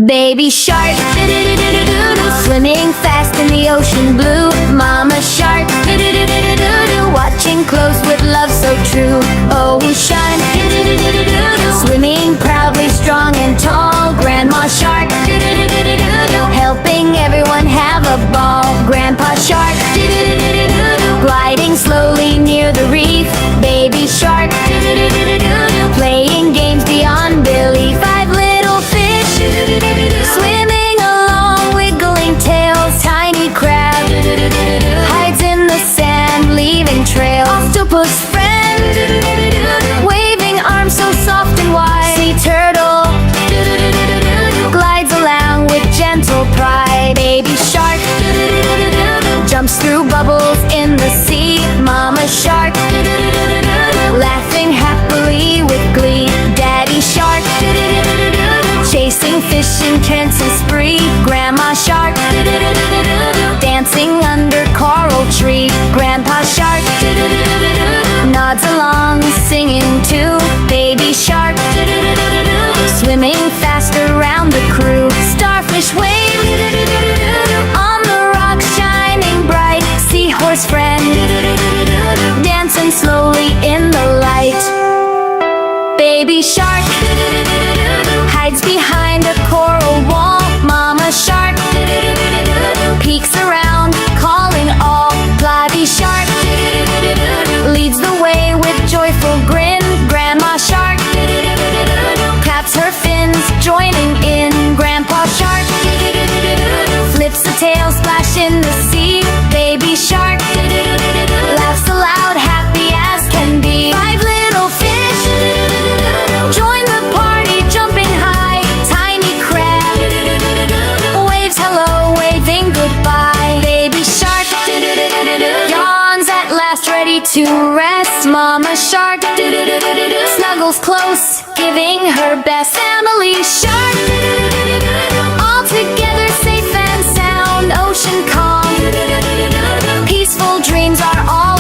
Baby shark, swimming fast in the ocean blue. Mama shark, watching close with love so true. Ocean, swimming proudly strong and tall. Grandma shark, helping everyone have a ball. Grandpa shark, gliding slowly near the reef. Baby shark, playing games beyond belief. Five little fish, swimming along, wiggling tails. Tiny crab, hides in the sand, leaving trails. Octopus friend, waving arms so soft and wide. Sea turtle, glides along with gentle pride. Baby shark, jumps through bubbles in the sea. Mama shark, laughing happily with glee. Daddy shark, chasing fish in transient spree. Grandma shark, dancing under coral tree. Grandpa shark, nods along, singing too. Baby shark, swimming fast around the crew. Starfish wave, on the rocks shining bright. Seahorse friend, dancing slowly in the light. Baby shark, hides behind a coral wall. Mama shark, peeks around, calling all. Bloody shark, leads the way with joyful grin. Grandma shark, claps her fins, joining in. Grandpa shark, flips a tail, splash in the sea. Baby shark, laughs aloud, happy as can be. Five little fish, join the party, jumping high. Tiny crab, waves hello, waving goodbye. Baby shark, yawns at last, ready to rest. Mama shark, snuggles close, giving her best. Family shark, all together safe and sound. Ocean calm, peaceful dreams are all